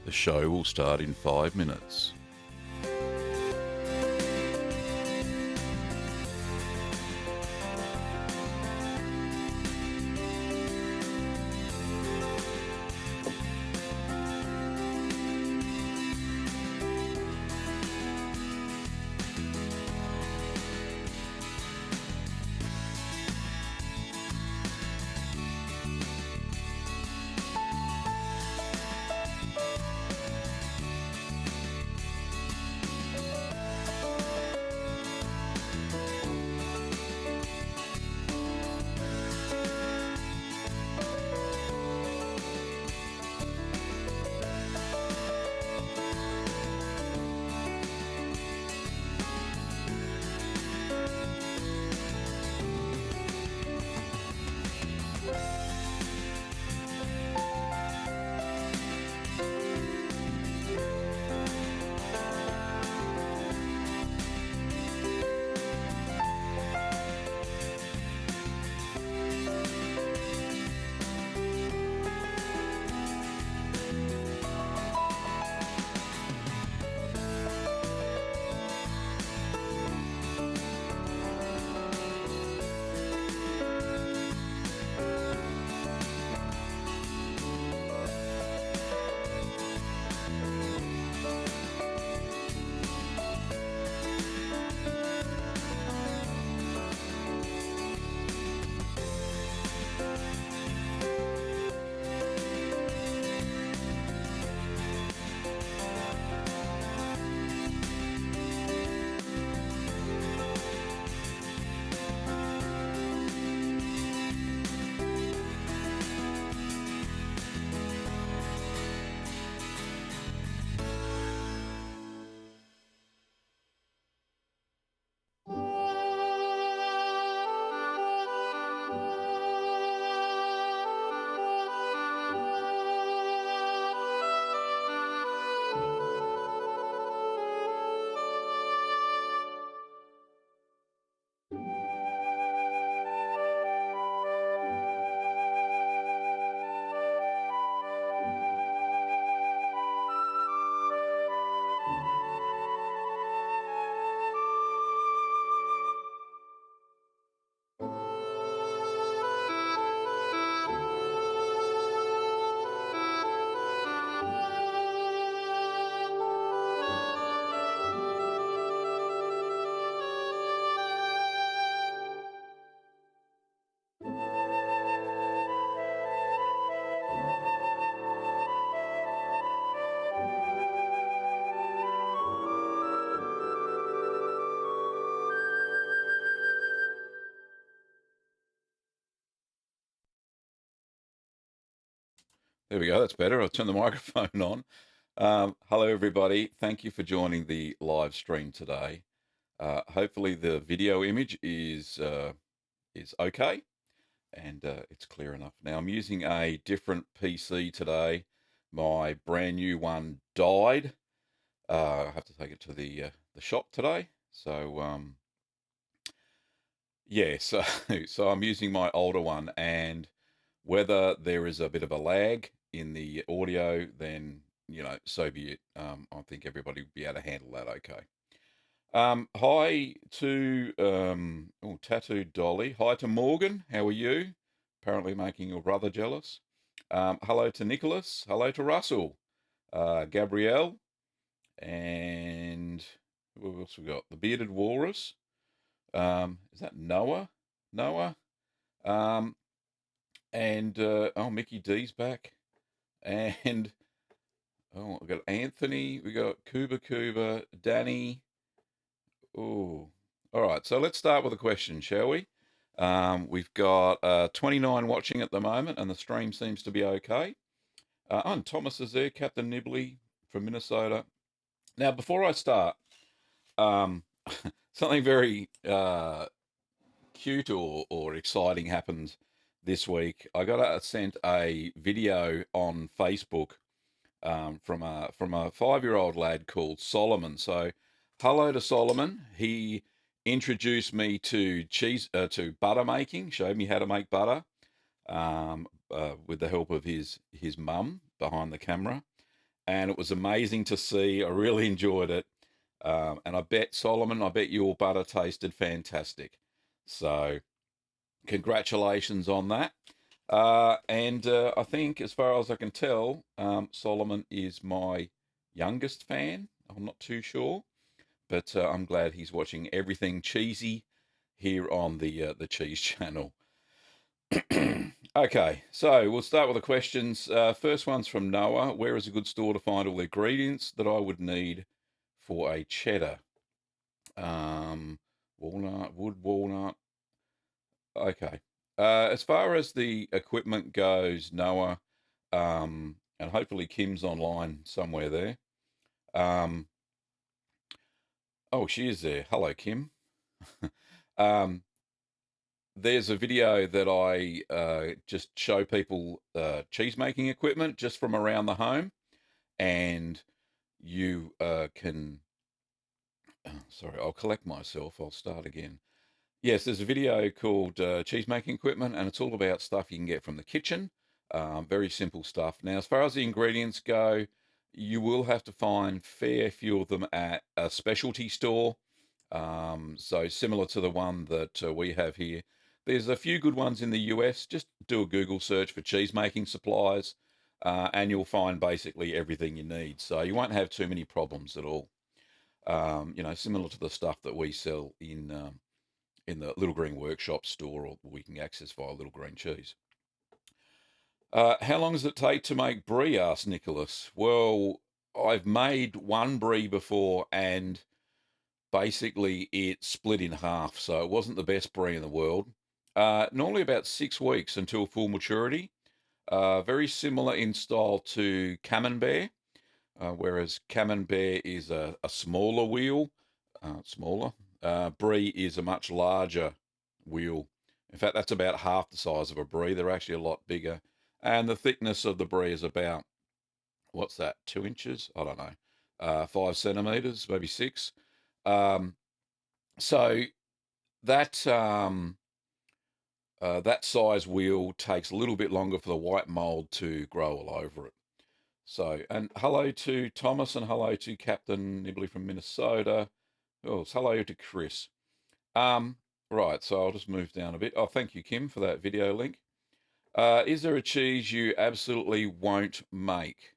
The show will start in 5 minutes. There we go. That's better. I'll turn the microphone on. Hello, everybody. Thank you for joining the live stream today. Hopefully, the video image is okay and it's clear enough. Now, I'm using a different PC today. My brand new one died. I have to take it to the shop today. So yeah, so so I'm using my older one, and whether there is a bit of a lag in the audio, then so be it. I think everybody will be able to handle that okay. Hi to Tattooed Dolly. Hi to Morgan. How are you? Apparently making your brother jealous. Hello to Nicholas. Hello to Russell. Gabrielle. And what else we got? The Bearded Walrus. Is that Noah? Noah. Um, and oh, Mickey D's back. And oh, we got Anthony. We got Kuba, Danny. Oh, all right. So let's start with a question, shall we? We've got 29 watching at the moment, and the stream seems to be okay. And Thomas is there, Captain Nibley from Minnesota. Now, before I start, um, something very cute or exciting happened this week. I got sent a video on Facebook from a 5-year-old lad called Solomon. So, hello to Solomon. He introduced me to butter making. Showed me how to make butter with the help of his mum behind the camera. and it was amazing to see. I really enjoyed it. And I bet, Solomon, I bet your butter tasted fantastic. So, congratulations on that. And I think, as far as I can tell, Solomon is my youngest fan. I'm not too sure, but I'm glad he's watching everything cheesy here on the Cheese Channel. Okay, so we'll start with the questions. First one's from Noah. Where is a good store to find all the ingredients that I would need for a cheddar? Walnut, wood walnut. Okay. As far as the equipment goes, Noah, and hopefully Kim's online somewhere there. Um, oh, she is there. Hello, Kim. um, there's a video that I just show people cheese making equipment just from around the home, and you can. Sorry, I'll collect myself. I'll start again. Yes, there's a video called Cheese Making Equipment, and it's all about stuff you can get from the kitchen. Very simple stuff. Now, as far as the ingredients go, you will have to find fair few of them at a specialty store. So similar to the one that we have here. There's a few good ones in the US. Just do a Google search for cheese making supplies, and you'll find basically everything you need. So you won't have too many problems at all. Similar to the stuff that we sell in the Little Green Workshop store, or we can access via Little Green Cheese. How long does it take to make brie? Asked Nicholas. Well, I've made one brie before, and basically it split in half, so it wasn't the best brie in the world. Normally about 6 weeks until full maturity. Very similar in style to Camembert, whereas Camembert is a smaller wheel, smaller. Brie is a much larger wheel. In fact, that's about half the size of a brie. They're actually a lot bigger. And the thickness of the brie is about, what's that, 2 inches? I don't know. 5 centimeters, maybe six. Um, so that that size wheel takes a little bit longer for the white mold to grow all over it. So, and hello to Thomas, and hello to Captain Nibley from Minnesota. Oh, hello to Chris. Um, right, so I'll just move down a bit. Oh, thank you, Kim, for that video link. Is there a cheese you absolutely won't make?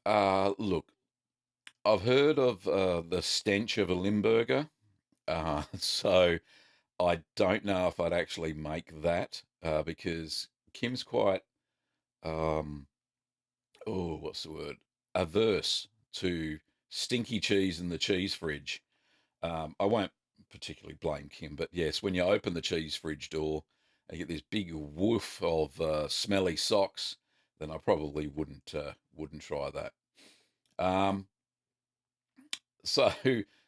Look, I've heard of the stench of a Limburger, so I don't know if I'd actually make that because Kim's quite, um, oh, what's the word? Averse to stinky cheese in the cheese fridge. I won't particularly blame Kim, but yes, when you open the cheese fridge door, you get this big woof of smelly socks. Then I probably wouldn't try that. Um, so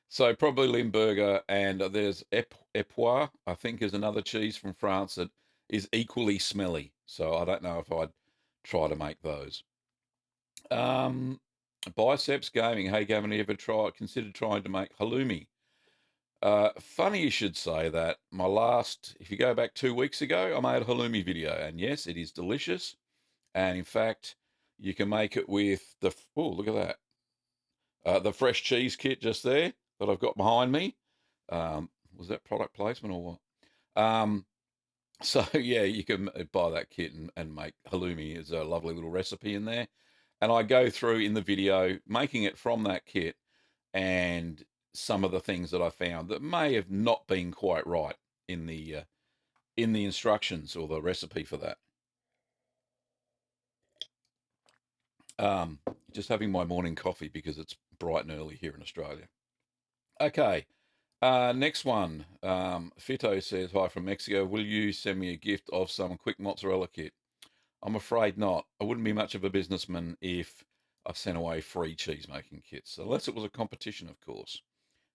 so probably Limburger, and there's Epois, I think, is another cheese from France that is equally smelly. So I don't know if I'd try to make those. Um, Biceps Gaming. Hey, Gavin, you ever considered trying to make halloumi? Funny you should say that. If you go back 2 weeks ago, I made a halloumi video, and yes, it is delicious. And in fact, you can make it with oh, look at that. The fresh cheese kit just there that I've got behind me. Was that product placement or what? So yeah, you can buy that kit and make halloumi. Is a lovely little recipe in there. And I go through in the video making it from that kit and some of the things that I found that may have not been quite right in the instructions or the recipe for that. Um, just having my morning coffee because it's bright and early here in Australia. Okay, next one. Fito says, hi from Mexico. Will you send me a gift of some quick mozzarella kit? I'm afraid not. I wouldn't be much of a businessman if I sent away free cheese making kits, unless it was a competition, of course,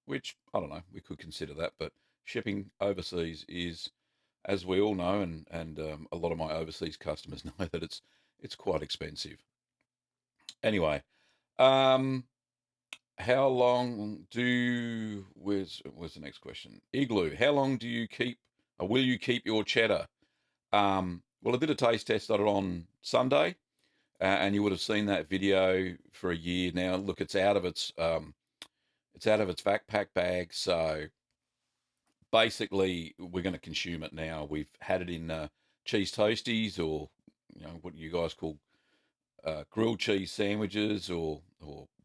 which I don't know, we could consider that. But shipping overseas is, as we all know, and a lot of my overseas customers know that it's quite expensive. Anyway, um, how long do where's the next question? Igloo. How long do you keep? Or will you keep your cheddar? Well, I did a taste test on it on Sunday. and you would have seen that video for a year now. Look, it's out of its backpack bag, so basically we're going to consume it now. We've had it in cheese toasties, or what you guys call grilled cheese sandwiches, or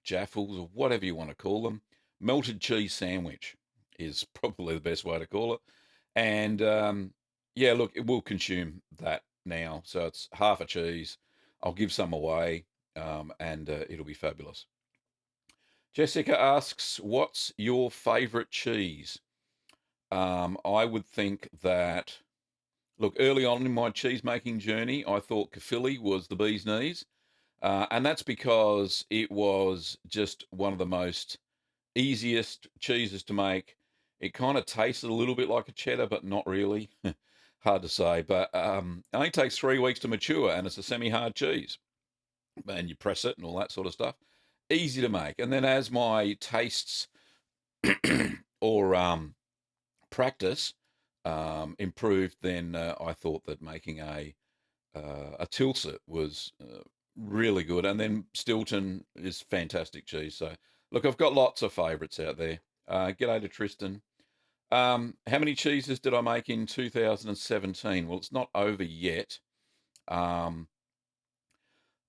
jaffles, or whatever you want to call them. Melted cheese sandwich is probably the best way to call it. And yeah, look, it will consume that now. So it's half a cheese. I'll give some away, and it'll be fabulous. Jessica asks, "What's your favourite cheese?" I would think that, look, early on in my cheese making journey, I thought Caerphilly was the bee's knees. And that's because it was just one of the most easiest cheeses to make. It kind of tasted a little bit like a cheddar, but not really. Hard to say. But it only takes 3 weeks to mature, and it's a semi hard cheese. And you press it and all that sort of stuff. Easy to make. And then as my tastes or practice improved, then I thought that making a Tilsit was really good, and then Stilton is fantastic cheese. So look, I've got lots of favourites out there. G'day to Tristan. How many cheeses did I make in 2017? Well, it's not over yet. Um,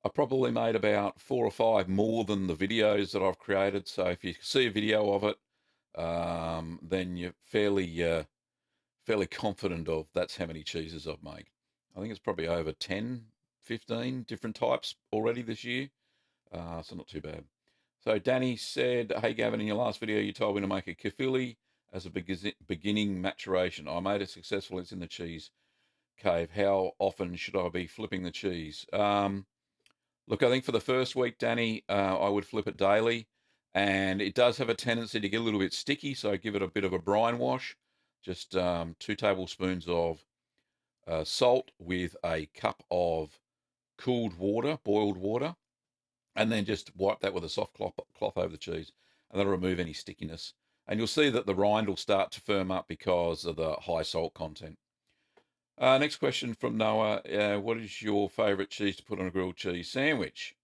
I probably made about 4 or 5 more than the videos that I've created. So if you see a video of it, then you're fairly confident of that's how many cheeses I've made. I think it's probably over 10, 15 different types already this year. So not too bad. So Danny said, "Hey Gavin, in your last video, you told me to make a Caerphilly as a beginning maturation. I made it successful. It's in the cheese cave. How often should I be flipping the cheese?" Look, I think for the first week, Danny, I would flip it daily, and it does have a tendency to get a little bit sticky. So give it a bit of a brine wash. Just 2 tablespoons of salt with a cup of cooled water, boiled water, and then just wipe that with a soft cloth over the cheese, and that'll remove any stickiness. And you'll see that the rind will start to firm up because of the high salt content. Next question from Noah. What is your favourite cheese to put on a grilled cheese sandwich?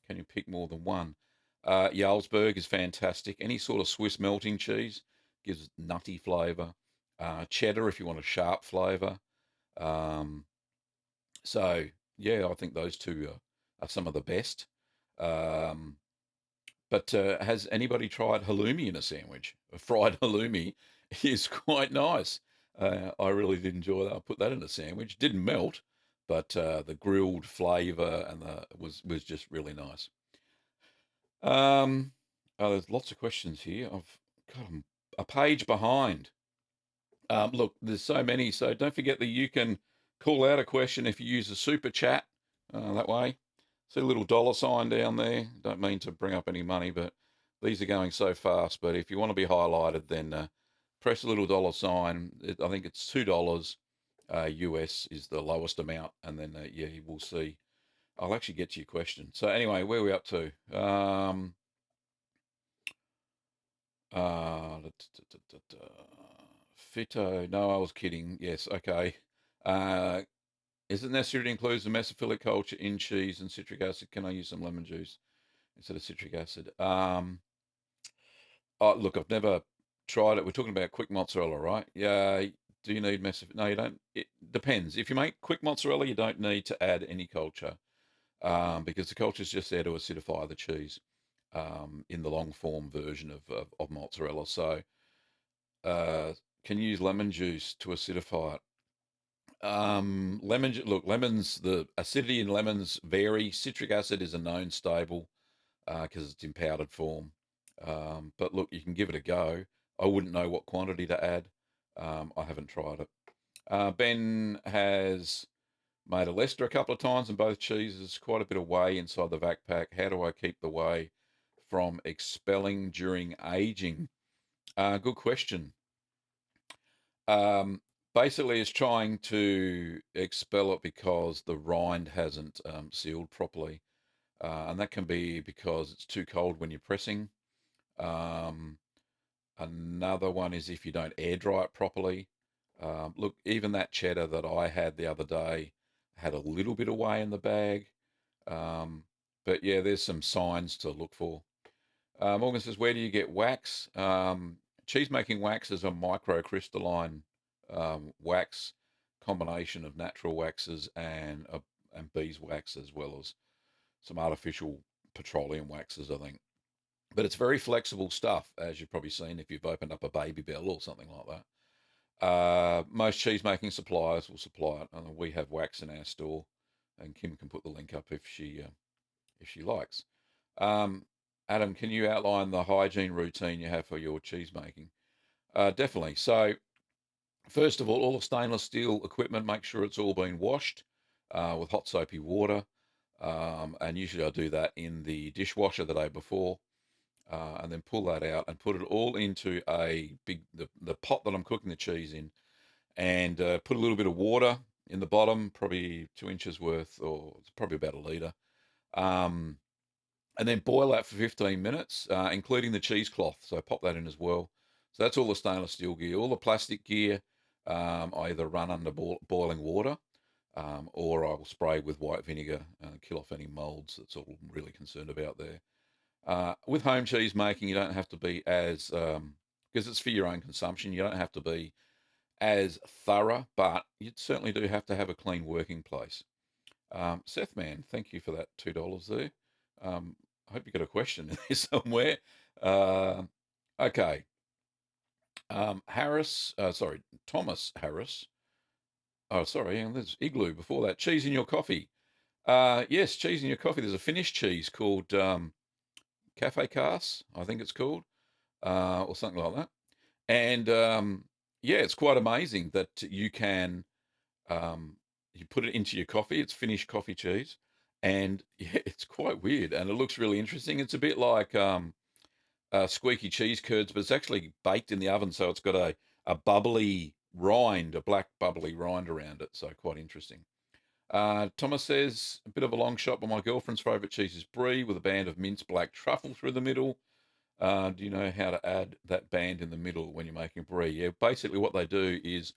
Can you pick more than one? Jarlsberg is fantastic. Any sort of Swiss melting cheese gives nutty flavour. Cheddar, if you want a sharp flavour. Um, so, yeah, I think those two are some of the best. Um, but has anybody tried halloumi in a sandwich? A fried halloumi is quite nice. I really did enjoy that. I put that in a sandwich. Didn't melt, but the grilled flavour and the was just really nice. There's lots of questions here. I've got a page behind. Look, there's so many, so don't forget that you can call out a question if you use a super chat that way. See a little dollar sign down there. Don't mean to bring up any money, but these are going so fast. But if you want to be highlighted, then press a little dollar sign. I think it's $2 US is the lowest amount, and then yeah, we'll see. I'll actually get to your question. So anyway, where are we up to? Fito. No, I was kidding. Yes, okay. Uh, is it necessary to include the mesophilic culture in cheese and citric acid? Can I use some lemon juice instead of citric acid? Oh, look, I've never tried it. We're talking about quick mozzarella, right? Yeah. Do you need mesophilic? No, you don't. It depends. If you make quick mozzarella, you don't need to add any culture, because the culture is just there to acidify the cheese, in the long form version of mozzarella. So uh, can you use lemon juice to acidify it? Look, lemons, the acidity in lemons vary. Citric acid is a known stable because it's in powdered form. But look, you can give it a go. I wouldn't know what quantity to add. I haven't tried it. Ben has made a Leicester a couple of times, and both cheeses quite a bit of whey inside the vac pack. How do I keep the whey from expelling during aging? Good question. Um, Basically, it's trying to expel it because the rind hasn't sealed properly, and that can be because it's too cold when you're pressing. Um, Another one is if you don't air dry it properly. Look, even that cheddar that I had the other day had a little bit of whey in the bag. Um, but yeah, there's some signs to look for. Morgan says, where do you get wax? Cheese making wax is a microcrystalline wax combination of natural waxes and beeswax, as well as some artificial petroleum waxes, I think. But it's very flexible stuff, as you've probably seen if you've opened up a Baby Bell or something like that. Most cheese making suppliers will supply it, and we have wax in our store, and Kim can put the link up if she likes. Um, Adam, can you outline the hygiene routine you have for your cheese making? Definitely. So, first of all the stainless steel equipment, make sure it's all been washed with hot soapy water. And usually I do that in the dishwasher the day before, and then pull that out and put it all into the pot that I'm cooking the cheese in, and put a little bit of water in the bottom, probably 2 inches worth, or it's probably about a litre. Um, and then boil that for 15 minutes, including the cheesecloth. So pop that in as well. So that's all the stainless steel gear. All the plastic gear, I either run under boiling water, or I'll spray with white vinegar and kill off any molds. That's all I'm really concerned about there. With home cheese making, you don't have to be as, because it's for your own consumption, you don't have to be as thorough, but you certainly do have to have a clean working place. Seth Man, thank you for that $2 there. I hope you got a question in there somewhere. Uh, okay. Thomas Harris. Oh, sorry, and there's Igloo before that. Cheese in your coffee. Yes, cheese in your coffee. There's a Finnish cheese called Cafe Cars, I think it's called, or something like that. And yeah, it's quite amazing that um, you put it into your coffee. It's Finnish coffee cheese, and yeah, it's quite weird, and it looks really interesting. It's a bit like squeaky cheese curds, but it's actually baked in the oven, so it's got a bubbly rind, a black bubbly rind around it. So quite interesting. Thomas says, a bit of a long shot, but my girlfriend's favourite cheese is brie with a band of minced black truffle through the middle. Do you know how to add that band in the middle when you're making brie? Yeah, basically what they do is,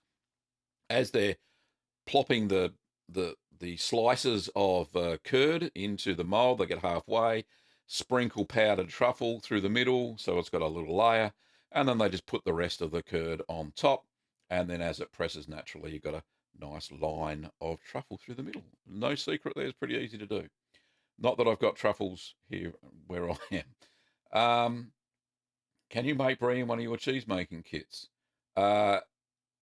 as they're plopping the slices of curd into the mold, they get halfway, sprinkle powdered truffle through the middle, so it's got a little layer, and then they just put the rest of the curd on top, and then as it presses naturally, you've got a nice line of truffle through the middle. No secret there, it's pretty easy to do. Not that I've got truffles here where I am. Can you make brie in one of your cheese making kits? Uh,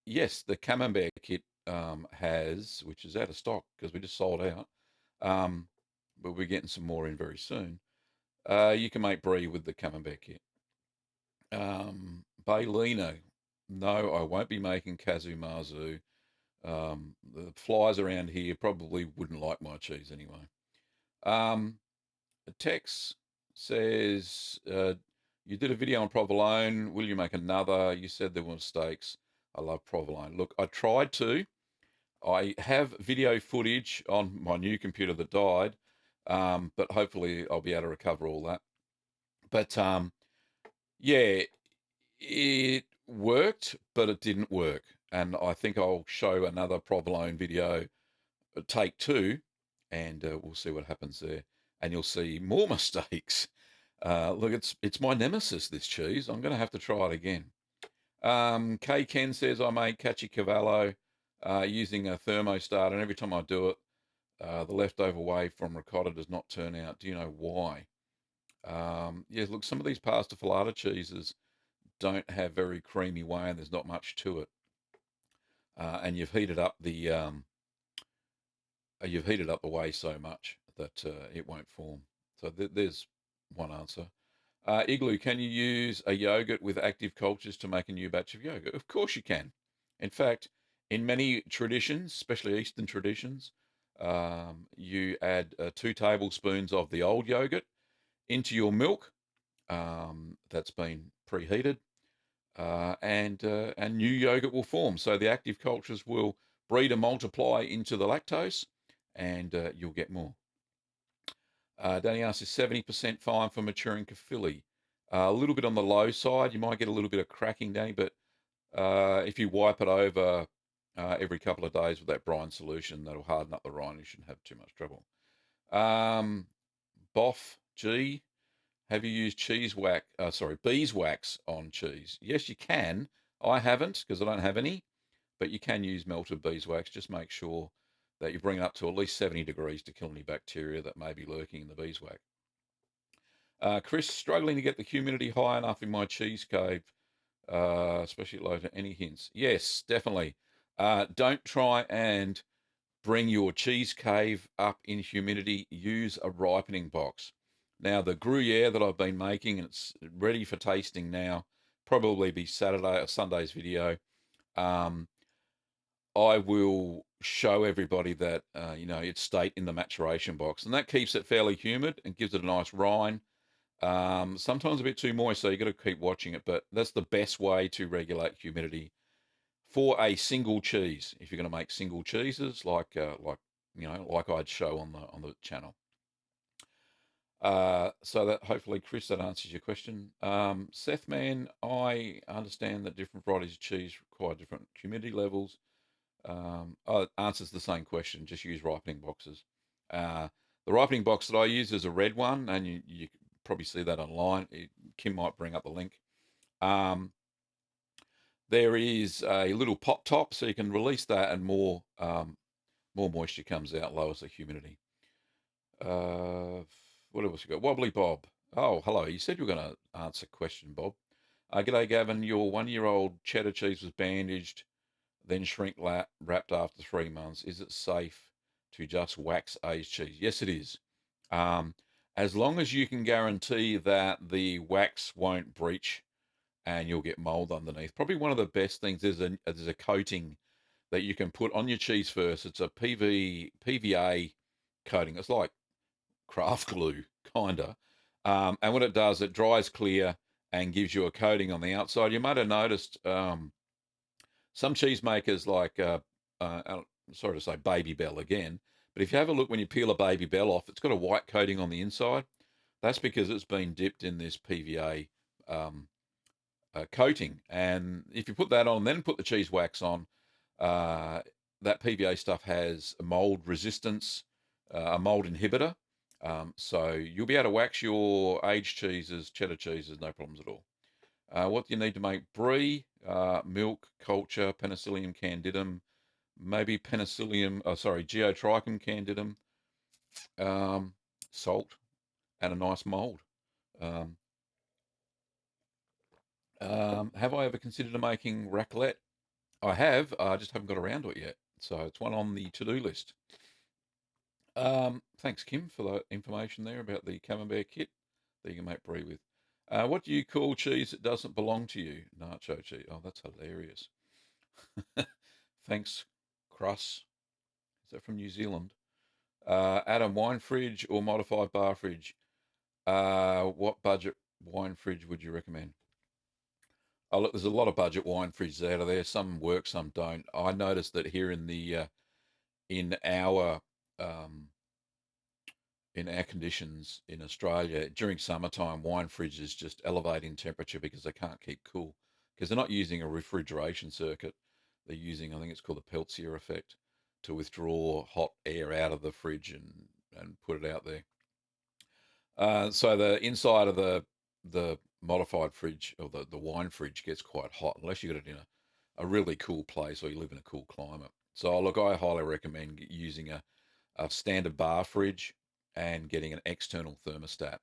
yes, the Camembert kit has, which is out of stock because we just sold out. Um, but we're getting some more in very soon. You can make brie with the Camembert kit. Bailino. No, I won't be making Kazu Marzu. The flies around here probably wouldn't like my cheese anyway. Um, Tex says, you did a video on provolone. Will you make another? You said there were mistakes. I love provolone. Look, I tried to. I have video footage on my new computer that died, but hopefully I'll be able to recover all that. But yeah, it worked, but it didn't work. And I think I'll show another provolone video, take two, and we'll see what happens there. And you'll see more mistakes. Look, it's my nemesis, this cheese. I'm going to have to try it again. K Ken says I made caciocavallo using a thermostat, and every time I do it, the leftover whey from ricotta does not turn out. Do you know why? Yeah, look, some of these pasta filata cheeses don't have very creamy whey, and there's not much to it. And you've heated up the whey so much that it won't form. So there's one answer. Igloo, can you use a yogurt with active cultures to make a new batch of yogurt? Of course you can. In fact, in many traditions, especially Eastern traditions, you add 2 tablespoons of the old yogurt into your milk that's been preheated, and new yogurt will form. So the active cultures will breed and multiply into the lactose, and you'll get more. Danny asks, is 70% fine for maturing kefili? A little bit on the low side. You might get a little bit of cracking, Danny, but if you wipe it over every couple of days with that brine solution, that'll harden up the rind. You shouldn't have too much trouble. Um, Boff G, have you used beeswax on cheese? Yes, you can. I haven't because I don't have any, but you can use melted beeswax. Just make sure that you bring it up to at least 70 degrees to kill any bacteria that may be lurking in the beeswax. Chris, struggling to get the humidity high enough in my cheese cave, especially low to any hints? Yes, definitely. Don't try and bring your cheese cave up in humidity. Use a ripening box. Now, the Gruyere that I've been making, and it's ready for tasting now, probably be Saturday or Sunday's video. Um, I will show everybody that it's state in the maturation box, and that keeps it fairly humid and gives it a nice rind. Sometimes a bit too moist, so you got to keep watching it. But that's the best way to regulate humidity for a single cheese. If you're going to make single cheeses, like I'd show on the channel. So that hopefully, Chris, that answers your question. Seth, man, I understand that different varieties of cheese require different humidity levels. It answers the same question. Just use ripening boxes. The ripening box that I use is a red one, and you probably see that online. Kim might bring up the link. There is a little pop top, so you can release that, and more moisture comes out, lowers the humidity. What else you got? Wobbly Bob. Oh, hello. You said you were going to answer a question, Bob. G'day, Gavin. Your 1-year-old cheddar cheese was bandaged, then wrapped after 3 months. Is it safe to just wax aged cheese? Yes, it is. Um, as long as you can guarantee that the wax won't breach and you'll get mold underneath. Probably one of the best things is there's a coating that you can put on your cheese first. It's a PVA coating. It's like craft glue, kinda. And what it does, it dries clear and gives you a coating on the outside. You might have noticed some cheese makers sorry to say Baby Bell again, but if you have a look when you peel a Baby Bell off, it's got a white coating on the inside. That's because it's been dipped in this PVA coating. And if you put that on, then put the cheese wax on, uh, that PVA stuff has a mold resistance, a mold inhibitor. So you'll be able to wax your aged cheeses, cheddar cheeses, no problems at all. What do you need to make brie? Milk, culture, Penicillium candidum, maybe Geotrichum candidum, salt, and a nice mold. Um, have I ever considered making raclette? I have. I just haven't got around to it yet. So it's one on the to-do list. Thanks, Kim, for the information there about the camembert kit that you can make brie with. What do you call cheese that doesn't belong to you? Nacho cheese. Oh, that's hilarious. Thanks, Cruss. Is that from New Zealand? Adam, wine fridge or modified bar fridge? What budget wine fridge would you recommend? Oh, look, there's a lot of budget wine fridges out of there. Some work, some don't. I noticed that here in our um, in our conditions in Australia during summertime, wine fridges just elevate in temperature because they can't keep cool because they're not using a refrigeration circuit. They're using, I think it's called the Peltier effect, to withdraw hot air out of the fridge and put it out there. So the inside of the modified fridge or the wine fridge gets quite hot unless you got it in a really cool place or you live in a cool climate. So look, I highly recommend using a standard bar fridge and getting an external thermostat,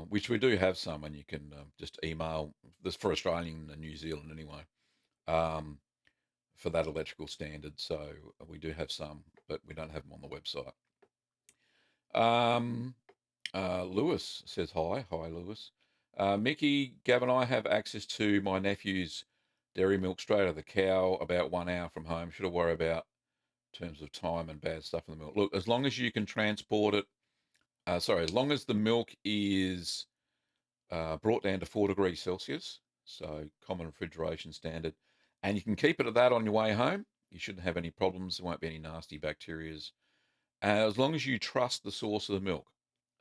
which we do have some, and you can just email this for Australian and New Zealand anyway, um, for that electrical standard. So we do have some, but we don't have them on the website. Um, Lewis says hi. Hi, Lewis. Mickey, Gavin, I have access to my nephew's dairy milk straight out of the cow about 1 hour from home. Should I worry about in terms of time and bad stuff in the milk? Look, as long as you can transport it, as long as the milk is brought down to 4 degrees Celsius, so common refrigeration standard, and you can keep it at that on your way home, you shouldn't have any problems. There won't be any nasty bacterias. As long as you trust the source of the milk.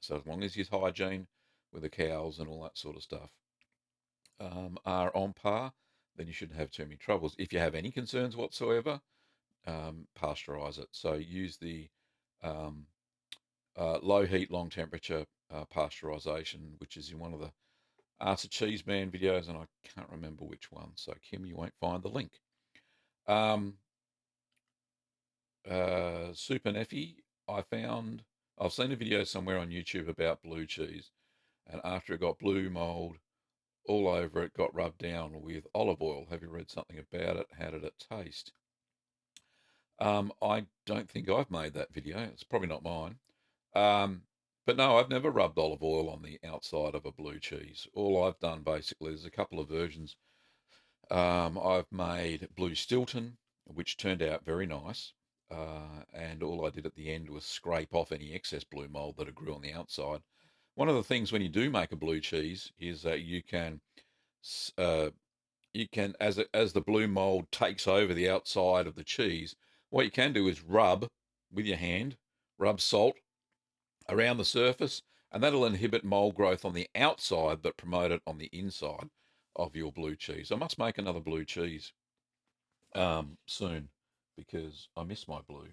So as long as his hygiene with the cows and all that sort of stuff are on par, then you shouldn't have too many troubles. If you have any concerns whatsoever, pasteurize it. So use the um, low heat, long temperature pasteurization, which is in one of the Ask the Cheeseman videos, and I can't remember which one. So, Kim, you won't find the link. Um, Super Neffy, I've seen a video somewhere on YouTube about blue cheese, and after it got blue mold all over it, got rubbed down with olive oil. Have you read something about it? How did it taste? I don't think I've made that video. It's probably not mine. Um, but no, I've never rubbed olive oil on the outside of a blue cheese. All I've done basically, there's a couple of versions. I've made blue Stilton, which turned out very nice. And all I did at the end was scrape off any excess blue mold that had grew on the outside. One of the things when you do make a blue cheese is that uh, as the blue mold takes over the outside of the cheese, what you can do is rub with your hand, rub salt around the surface, and that'll inhibit mold growth on the outside but promote it on the inside of your blue cheese. I must make another blue cheese soon because I miss my blue.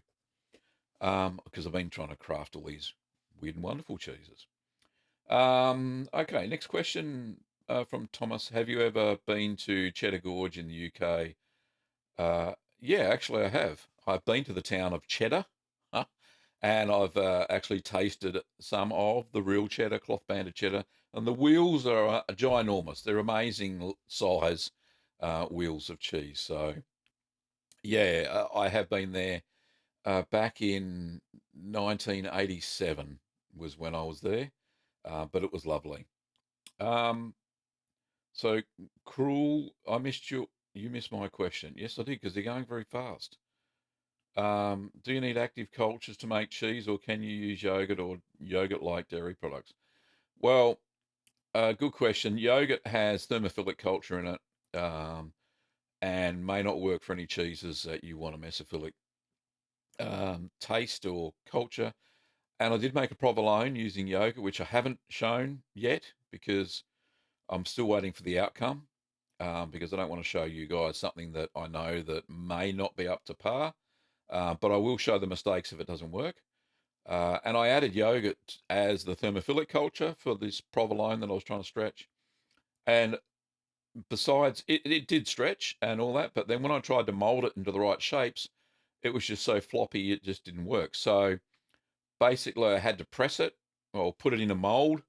Because I've been trying to craft all these weird and wonderful cheeses. Okay, next question from Thomas. Have you ever been to Cheddar Gorge in the UK? Yeah, actually, I have. I've been to the town of Cheddar, and I've actually tasted some of the real cheddar, cloth banded cheddar, and the wheels are ginormous. They're amazing size wheels of cheese. So, yeah, I have been there back in 1987 was when I was there, but it was lovely. Um, so, Cruel, I missed you. You missed my question. Yes, I did because they're going very fast. Do you need active cultures to make cheese, or can you use yogurt or yogurt-like dairy products? Well, good question. Yogurt has thermophilic culture in it, and may not work for any cheeses that you want a mesophilic taste or culture. And I did make a provolone using yogurt, which I haven't shown yet because I'm still waiting for the outcome. Because I don't want to show you guys something that I know that may not be up to par. But I will show the mistakes if it doesn't work. And I added yogurt as the thermophilic culture for this provolone that I was trying to stretch. And besides, it did stretch and all that. But then when I tried to mold it into the right shapes, it was just so floppy, it just didn't work. So basically, I had to press it or put it in a mold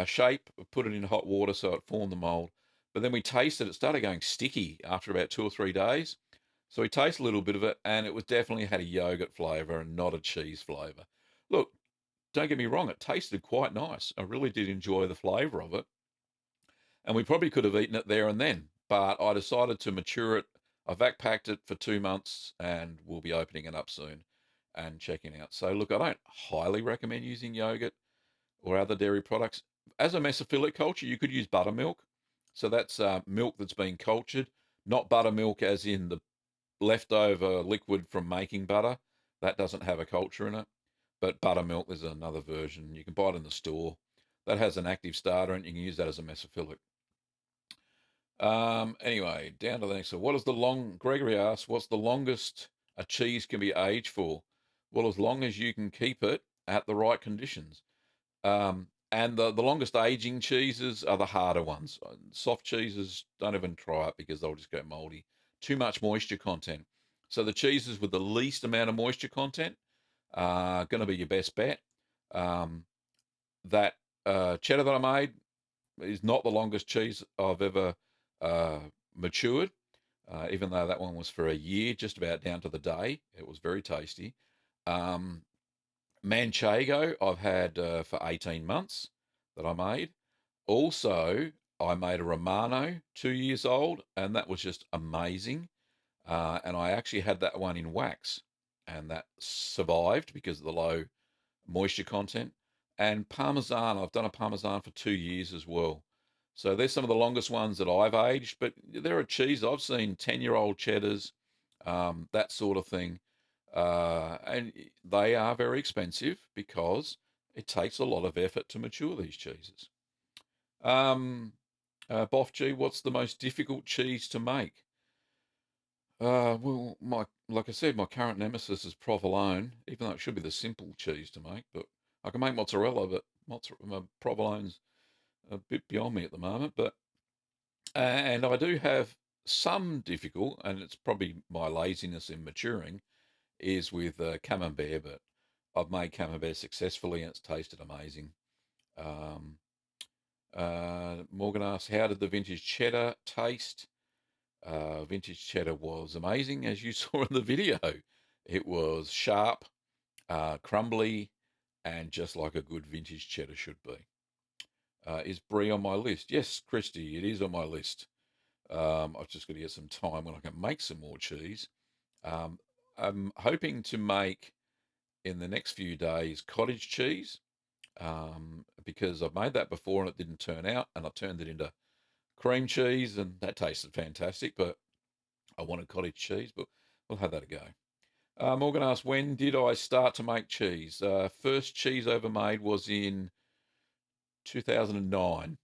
shape, put it in hot water so it formed the mold. But then we tasted it, started going sticky after about 2 or 3 days. So we tasted a little bit of it, and it was definitely had a yogurt flavour and not a cheese flavour. Look, don't get me wrong, it tasted quite nice. I really did enjoy the flavour of it. And we probably could have eaten it there and then, but I decided to mature it. I vac packed it for 2 months and we'll be opening it up soon and checking out. So, look, I don't highly recommend using yogurt or other dairy products. As a mesophilic culture, you could use buttermilk. So that's milk that's been cultured, not buttermilk as in the leftover liquid from making butter. That doesn't have a culture in it. But buttermilk is another version. You can buy it in the store. That has an active starter, and you can use that as a mesophilic. Anyway, down to the next one. What is the long? Gregory asks, what's the longest a cheese can be aged for? Well, as long as you can keep it at the right conditions. And the longest aging cheeses are the harder ones. Soft cheeses, don't even try it because they'll just go moldy. Too much moisture content. So the cheeses with the least amount of moisture content are going to be your best bet. Um, that cheddar that I made is not the longest cheese I've ever uh, matured, even though that one was for a year, just about down to the day. It was very tasty. Um, Manchego, I've had for 18 months that I made. Also, I made a Romano 2 years old, and that was just amazing. And I actually had that one in wax, and that survived because of the low moisture content. And Parmesan, I've done a Parmesan for 2 years as well. So there's some of the longest ones that I've aged, but there are cheese. I've seen 10-year-old cheddars, that sort of thing. And they are very expensive because it takes a lot of effort to mature these cheeses. Um, Boff G, what's the most difficult cheese to make? Like I said, my current nemesis is provolone, even though it should be the simple cheese to make. But I can make mozzarella, but mozzarella, provolone's a bit beyond me at the moment. But and I do have some difficult, and it's probably my laziness in maturing, is with camembert. But I've made camembert successfully, and it's tasted amazing. Um, Morgan asks, how did the vintage cheddar taste? Vintage cheddar was amazing, as you saw in the video. It was sharp, crumbly, and just like a good vintage cheddar should be. Is brie on my list? Yes, Christy, it is on my list. I've just got to get some time when I can make some more cheese. Um, I'm hoping to make in the next few days cottage cheese because I've made that before and it didn't turn out, and I turned it into cream cheese and that tasted fantastic. But I wanted cottage cheese, but we'll have that a go. Morgan asked, when did I start to make cheese? First cheese I ever made was in 2009,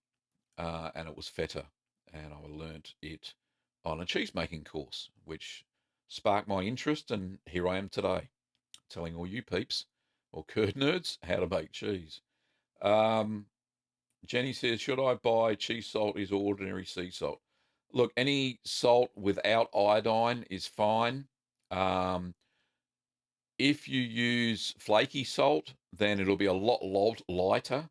and it was feta, and I learnt it on a cheese making course, which sparked my interest, and here I am today, telling all you peeps or curd nerds how to make cheese. Um, Jenny says, should I buy cheese salt? Is ordinary sea salt? Look, any salt without iodine is fine. Um, if you use flaky salt, then it'll be a lot lighter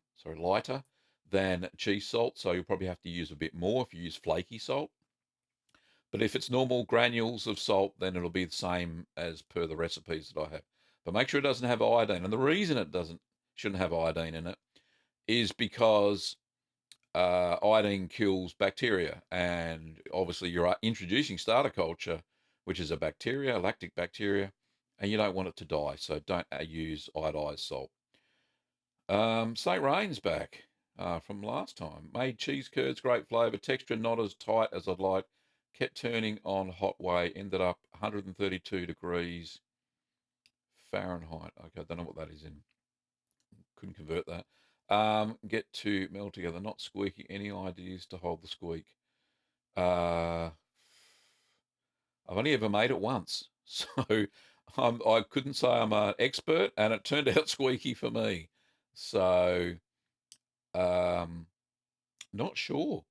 than cheese salt. So you'll probably have to use a bit more if you use flaky salt. But if it's normal granules of salt, then it'll be the same as per the recipes that I have. But make sure it doesn't have iodine. And the reason it shouldn't have iodine in it is because iodine kills bacteria, and obviously you're introducing starter culture, which is a bacteria, lactic bacteria, and you don't want it to die, so don't use iodized salt. St. Rain's back from last time. Made cheese curds, great flavour, texture not as tight as I'd like. Kept turning on hot way, ended up 132 degrees Fahrenheit. Okay, I don't know what that is in. Couldn't convert that. Get to meld together, not squeaky. Any ideas to hold the squeak? Uh, I've only ever made it once, so I couldn't say I'm an expert, and it turned out squeaky for me. So, um, not sure.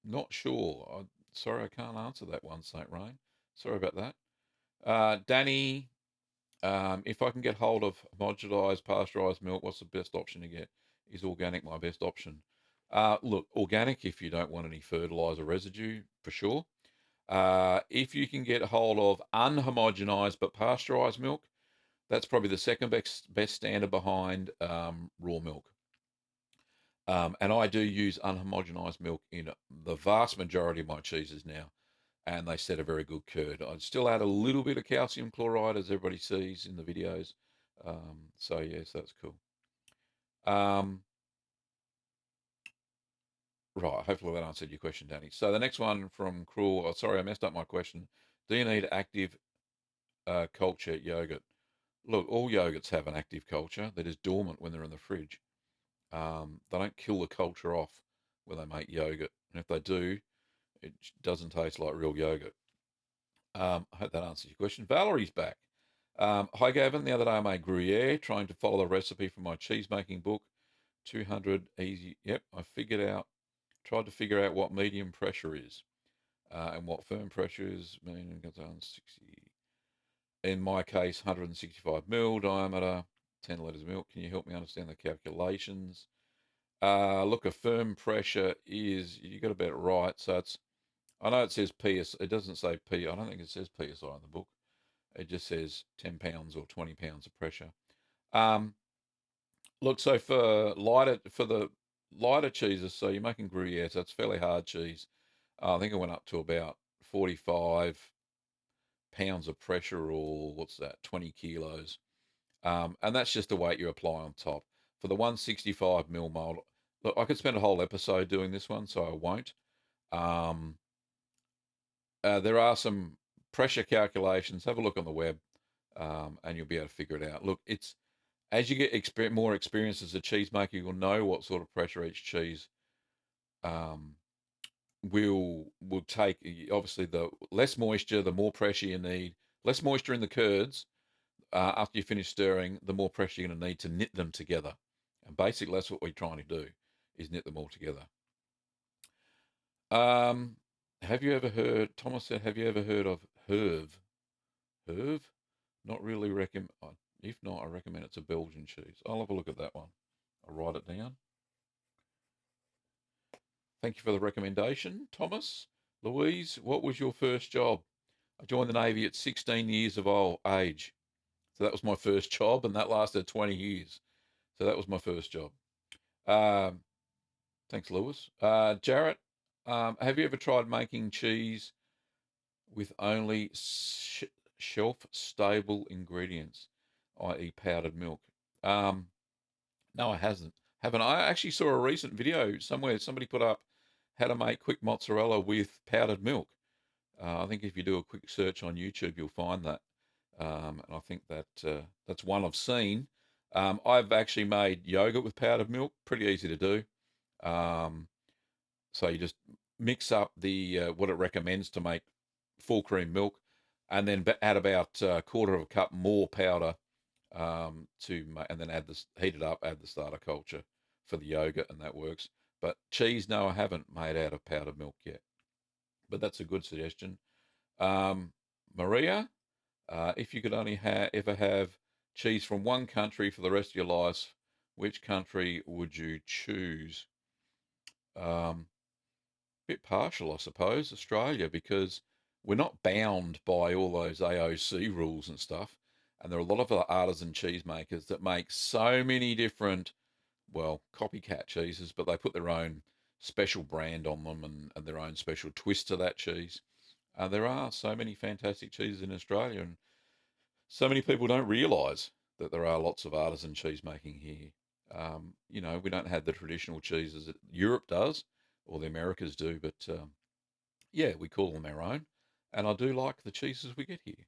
Not sure. Sorry, I can't answer that one, Saint Rain. Sorry about that. Danny, if I can get hold of homogenized pasteurized milk, what's the best option to get? Is organic my best option? Look, organic if you don't want any fertilizer residue, for sure. If you can get hold of unhomogenized but pasteurized milk, that's probably the second best standard behind raw milk. And I do use unhomogenized milk in the vast majority of my cheeses now, and they set a very good curd. I'd still add a little bit of calcium chloride, as everybody sees in the videos. So yes, that's cool. Right, hopefully that answered your question, Danny. So the next one from Cruel. Oh, sorry, I messed up my question. Do you need active culture yogurt? Look, all yogurts have an active culture that is dormant when they're in the fridge. They don't kill the culture off when they make yogurt, and if they do, it doesn't taste like real yogurt. I hope that answers your question. Valerie's back. Hi, Gavin. The other day I made Gruyere, trying to follow the recipe from my cheese making book. 200 easy. Yep, tried to figure out what medium pressure is and what firm pressure is. Meaning it goes on 60. In my case, 165 mil diameter, 10 litres of milk. Can you help me understand the calculations? Look, a firm pressure is, you got to bet it right. So I know it says PS, it doesn't say P, I don't think it says PSI in the book. It just says 10 pounds or 20 pounds of pressure. Look, so for the lighter cheeses, so you're making Gruyere, so it's fairly hard cheese. I think it went up to about 45 pounds of pressure, or what's that, 20 kilos. And that's just the weight you apply on top. For the 165 mil mold, look, I could spend a whole episode doing this one, so I won't. Um, there are some pressure calculations. Have a look on the web, and you'll be able to figure it out. Look, it's as you get more experience as a cheesemaker, you'll know what sort of pressure each cheese um, will take. Obviously, the less moisture, the more pressure you need. Less moisture in the curds after you finish stirring, the more pressure you're going to need to knit them together. And basically, that's what we're trying to do, is knit them all together. Have you ever heard, Thomas said, have you ever heard of Herve? Herve? Not really recommend. If not, I recommend it's a Belgian cheese. I'll have a look at that one. I'll write it down. Thank you for the recommendation, Thomas. Louise, what was your first job? I joined the Navy at 16 years of age. So that was my first job, and that lasted 20 years. So that was my first job. Um, Thanks, Lewis. Jarrett, have you ever tried making cheese with only shelf-stable ingredients, i.e., powdered milk? Um, no, I hasn't. Haven't. I actually saw a recent video somewhere. Somebody put up how to make quick mozzarella with powdered milk. I think if you do a quick search on YouTube, you'll find that. And I think that that's one I've seen. I've actually made yogurt with powdered milk. Pretty easy to do. Um, so you just mix up the what it recommends to make full cream milk, and then add about a quarter of a cup more powder and then heat it up, add the starter culture for the yogurt, and that works. But cheese, no, I haven't made out of powdered milk yet. But that's a good suggestion. Maria, if you could only ever have cheese from one country for the rest of your life, which country would you choose? Bit partial, I suppose, Australia, because we're not bound by all those AOC rules and stuff. And there are a lot of artisan cheesemakers that make so many different, well, copycat cheeses, but they put their own special brand on them and their own special twist to that cheese. There are so many fantastic cheeses in Australia, and so many people don't realise that there are lots of artisan cheese making here. We don't have the traditional cheeses that Europe does or the Americas do, but yeah, we call them our own. And I do like the cheeses we get here.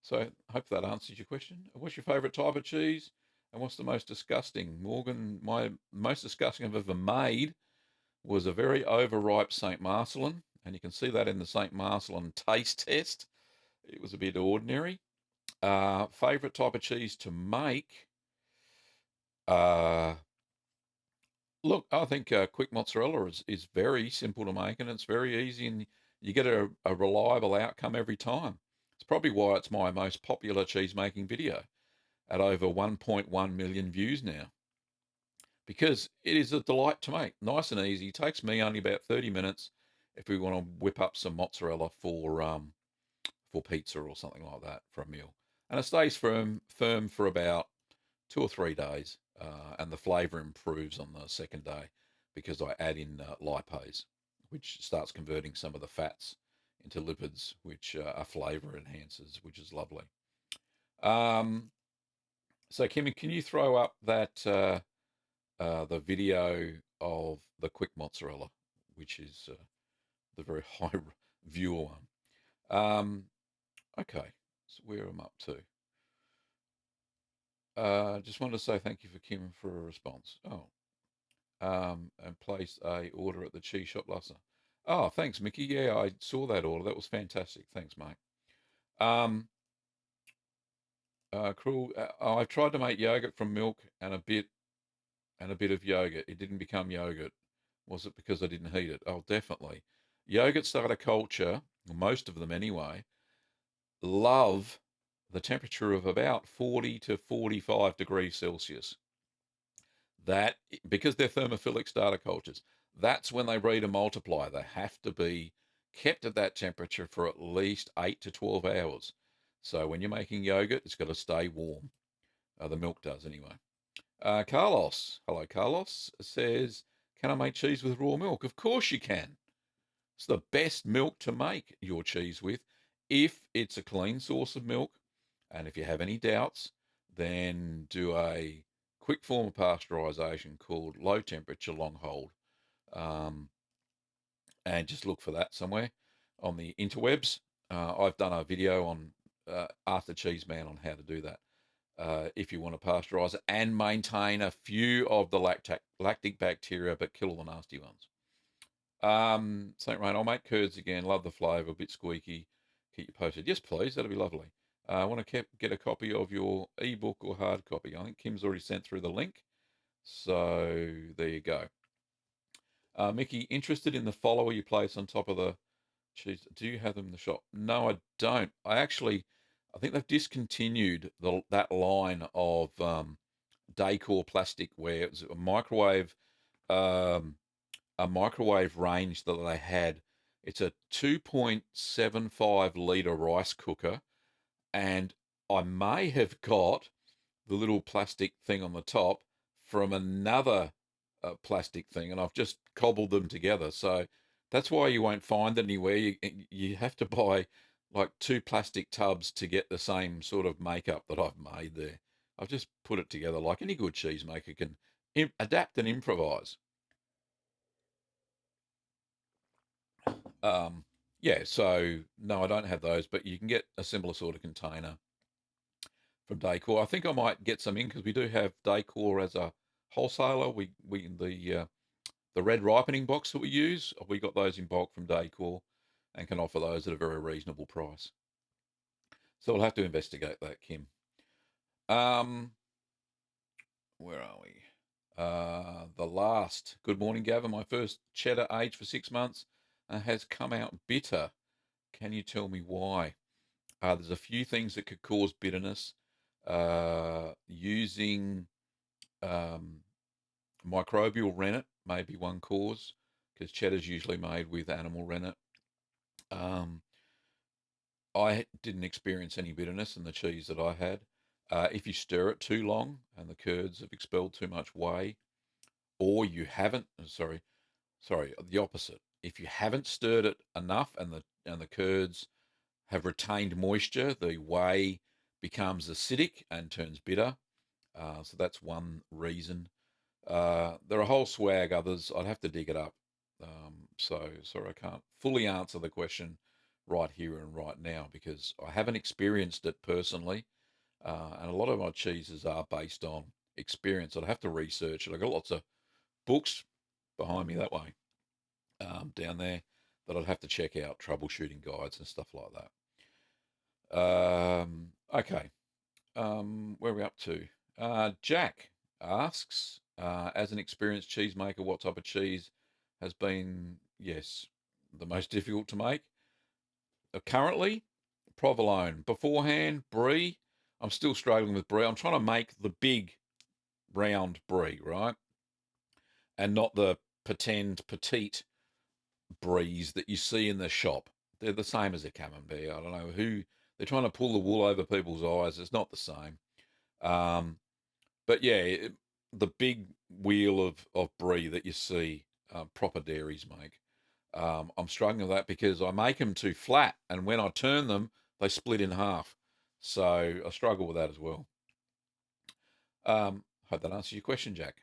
So I hope that answers your question. What's your favourite type of cheese? And what's the most disgusting? Morgan, my most disgusting I've ever made was a very overripe St. Marcelin. And you can see that in the St. Marcelin taste test. It was a bit ordinary. Favourite type of cheese to make? Uh, Look, I think quick mozzarella is very simple to make, and it's very easy, and you get a reliable outcome every time. It's probably why it's my most popular cheese making video at over 1.1 million views now, because it is a delight to make. Nice and easy. It takes me only about 30 minutes if we want to whip up some mozzarella for pizza or something like that for a meal. And it stays firm for about 2 or 3 days, and the flavour improves on the second day because I add in lipase, which starts converting some of the fats into lipids, which are flavour enhancers, which is lovely. Um, so, Kimmy, can you throw up the video of the quick mozzarella, which is the very high viewer one? Okay, so where am I up to? Just wanted to say thank you for Kim for a response. Oh, and place a order at the cheese shop last night. Oh, thanks, Mickey. Yeah, I saw that order. That was fantastic. Thanks, mate. Um, Cruel. I've tried to make yogurt from milk and a bit of yogurt. It didn't become yogurt. Was it because I didn't heat it? Oh, definitely. Yogurt starter culture, most of them anyway, love the temperature of about 40 to 45 degrees Celsius. That, because they're thermophilic starter cultures, that's when they breed and multiply. They have to be kept at that temperature for at least 8 to 12 hours. So when you're making yogurt, it's got to stay warm. The milk does anyway. Carlos, hello, Carlos, says, can I make cheese with raw milk? Of course you can. It's the best milk to make your cheese with if it's a clean source of milk. And if you have any doubts, then do a quick form of pasteurization called low temperature long hold. And just look for that somewhere on the interwebs. I've done a video on Ask the Cheeseman on how to do that. If you want to pasteurize it and maintain a few of the lactic bacteria, but kill all the nasty ones. St. Rain, I'll make curds again. Love the flavour, a bit squeaky. Keep you posted. Yes, please. That'd be lovely. I want to get a copy of your ebook or hard copy. I think Kim's already sent through the link. So there you go. Mickey, interested in the follower you place on top of the cheese? Do you have them in the shop? No, I don't. I think they've discontinued that line of decor plasticware. It was um, a microwave range that they had. It's a 2.75 litre rice cooker, and I may have got the little plastic thing on the top from another plastic thing, and I've just cobbled them together. So that's why you won't find it anywhere. You have to buy like two plastic tubs to get the same sort of makeup that I've made there. I've just put it together like any good cheesemaker can adapt and improvise. Um, yeah, so no, I don't have those, but you can get a similar sort of container from Decor. I think I might get some in because we do have Decor as a wholesaler. We the red ripening box that we use, we got those in bulk from Decor and can offer those at a very reasonable price. So we'll have to investigate that, Kim. Um, where are we? The last. Good morning, Gavin. My first cheddar aged for 6 months has come out bitter. Can you tell me why? There's a few things that could cause bitterness. Using um, microbial rennet may be one cause because cheddar's usually made with animal rennet. Um, I didn't experience any bitterness in the cheese that I had. If you stir it too long and the curds have expelled too much whey, or you haven't, sorry, the opposite. If you haven't stirred it enough and the curds have retained moisture, the whey becomes acidic and turns bitter. So that's one reason. There are a whole swag others. I'd have to dig it up. So sorry, I can't fully answer the question right here and right now because I haven't experienced it personally. And a lot of my cheeses are based on experience. I'd have to research it. I've got lots of books behind me that way, down there, that I'd have to check out, troubleshooting guides and stuff like that. Okay. Where are we up to? Jack asks, as an experienced cheesemaker, what type of cheese has been, yes, the most difficult to make? Currently, provolone. Beforehand, brie. I'm still struggling with brie. I'm trying to make the big round brie, right? And not the pretend petite bries that you see in the shop. They're the same as a camembert. I don't know who they're trying to pull the wool over people's eyes. It's not the same. Um, But yeah, the big wheel of brie that you see proper dairies make, I'm struggling with that because I make them too flat, and when I turn them, they split in half. So I struggle with that as well. Hope that answers your question, Jack.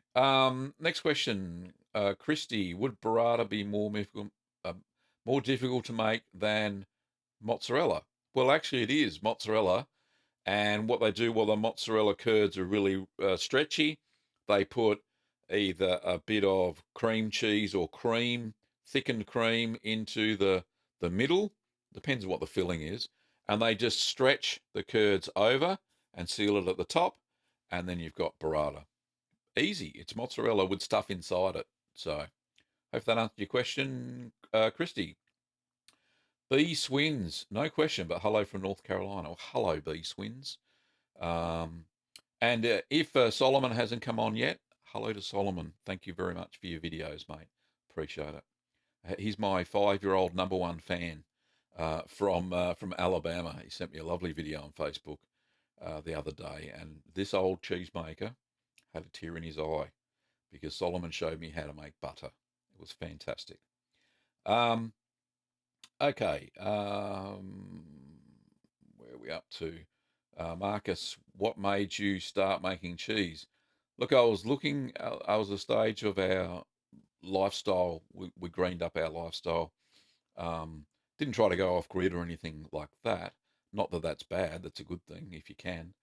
Next question, Christy, would burrata be more difficult to make than mozzarella? Well, actually, it is mozzarella. And what they do while the mozzarella curds are really stretchy, they put either a bit of cream cheese or cream, thickened cream, into the middle. Depends on what the filling is. And they just stretch the curds over and seal it at the top. And then you've got burrata. Easy. It's mozzarella with stuff inside it. So, hope that answered your question, Christy. B Swins, no question, but hello from North Carolina. Oh, hello, B Swins. Um, and if Solomon hasn't come on yet, hello to Solomon. Thank you very much for your videos, mate. Appreciate it. He's my 5-year-old number one fan from Alabama. He sent me a lovely video on Facebook the other day, and this old cheesemaker had a tear in his eye because Solomon showed me how to make butter. It was fantastic. Um, okay, where are we up to? Marcus, what made you start making cheese? Look, I was a stage of our lifestyle. We greened up our lifestyle. Um, didn't try to go off grid or anything like that. Not that that's bad. That's a good thing if you can.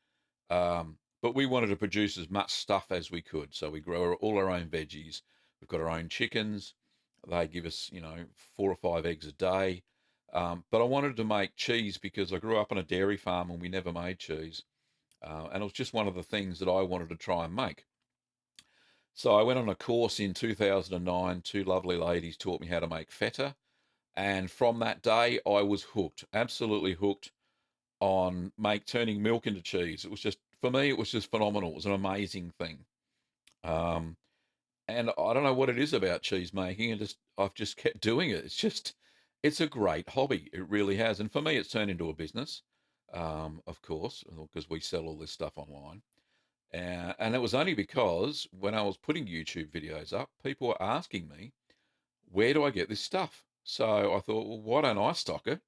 But we wanted to produce as much stuff as we could. So we grow all our own veggies. We've got our own chickens. They give us, 4 or 5 eggs a day. But I wanted to make cheese because I grew up on a dairy farm and we never made cheese. And it was just one of the things that I wanted to try and make. So I went on a course in 2009. Two lovely ladies taught me how to make feta. And from that day, I was hooked, absolutely hooked on turning milk into cheese. It was just, for me, it was just phenomenal. It was an amazing thing. Um, and I don't know what it is about cheese making, and just I've just kept doing it. It's a great hobby. It really has. And for me, it's turned into a business, of course, because we sell all this stuff online. And it was only because when I was putting YouTube videos up, people were asking me, where do I get this stuff? So I thought, well, why don't I stock it?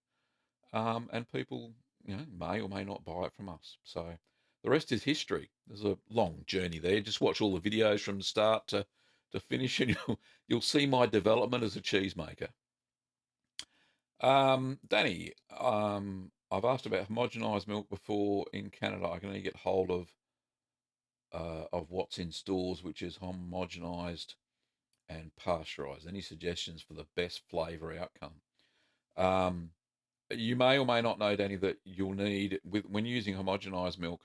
And people, may or may not buy it from us. So the rest is history. There's a long journey there. Just watch all the videos from the start to finish, and you'll see my development as a cheesemaker. Danny, I've asked about homogenized milk before in Canada. I can only get hold of what's in stores, which is homogenized and pasteurized. Any suggestions for the best flavor outcome? Um, you may or may not know, Danny, that you'll need when using homogenized milk,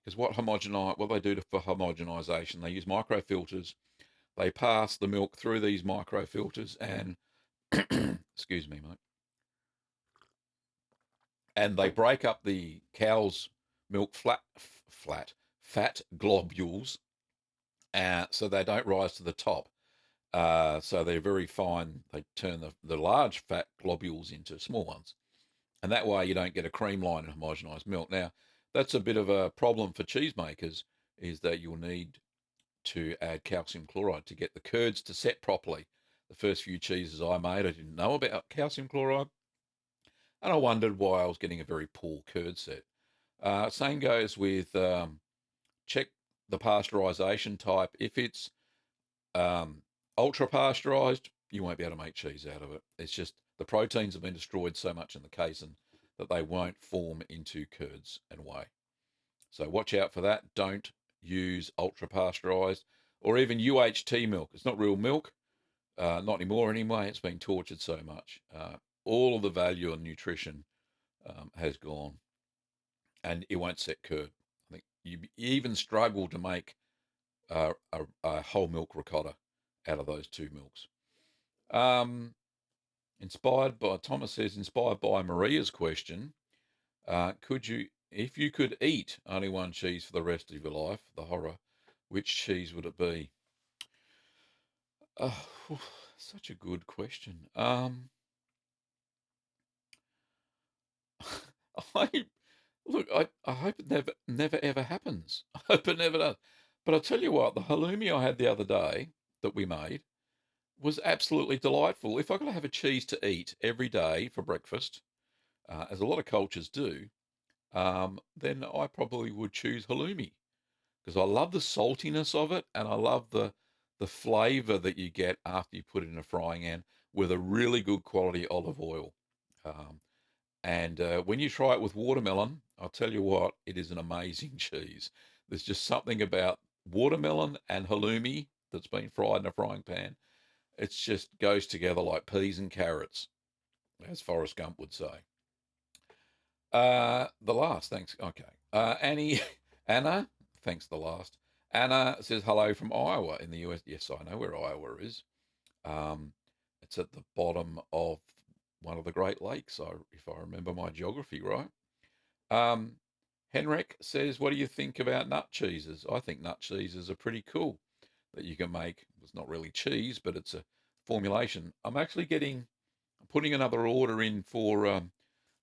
because what they do for homogenization, they use microfilters. They pass the milk through these microfilters and excuse me, mate, and they break up the cow's milk fat globules, so they don't rise to the top. So they're very fine. They turn the large fat globules into small ones. And that way you don't get a cream line in homogenised milk. Now, that's a bit of a problem for cheesemakers, is that you'll need to add calcium chloride to get the curds to set properly. The first few cheeses I made, I didn't know about calcium chloride, and I wondered why I was getting a very poor curd set. Same goes with check the pasteurisation type. If it's um, ultra pasteurised, you won't be able to make cheese out of it. It's just the proteins have been destroyed so much in the casein that they won't form into curds and whey. So watch out for that. Don't use ultra pasteurised or even UHT milk. It's not real milk, not anymore anyway. It's been tortured so much. All of the value and nutrition has gone, and it won't set curd. I think you even struggle to make a whole milk ricotta out of those two milks. Um, inspired by Thomas says, inspired by Maria's question, could you, if you could eat only one cheese for the rest of your life, the horror, which cheese would it be? Oh, such a good question. I look, I hope it never ever happens. I hope it never does. But I tell you what, the halloumi I had the other day that we made was absolutely delightful. If I could have a cheese to eat every day for breakfast, as a lot of cultures do, then I probably would choose halloumi because I love the saltiness of it, and I love the flavour that you get after you put it in a frying pan with a really good quality olive oil. Um, and when you try it with watermelon, I'll tell you what, it is an amazing cheese. There's just something about watermelon and halloumi that's been fried in a frying pan. It just goes together like peas and carrots, as Forrest Gump would say. The last, thanks. Okay. Annie, Anna, thanks. The last. Anna says hello from Iowa in the US. Yes, I know where Iowa is. Um, it's at the bottom of one of the Great Lakes, if I remember my geography right. Um, Henrik says, what do you think about nut cheeses? I think nut cheeses are pretty cool that you can make. It's not really cheese, but it's a formulation. I'm actually putting another order in for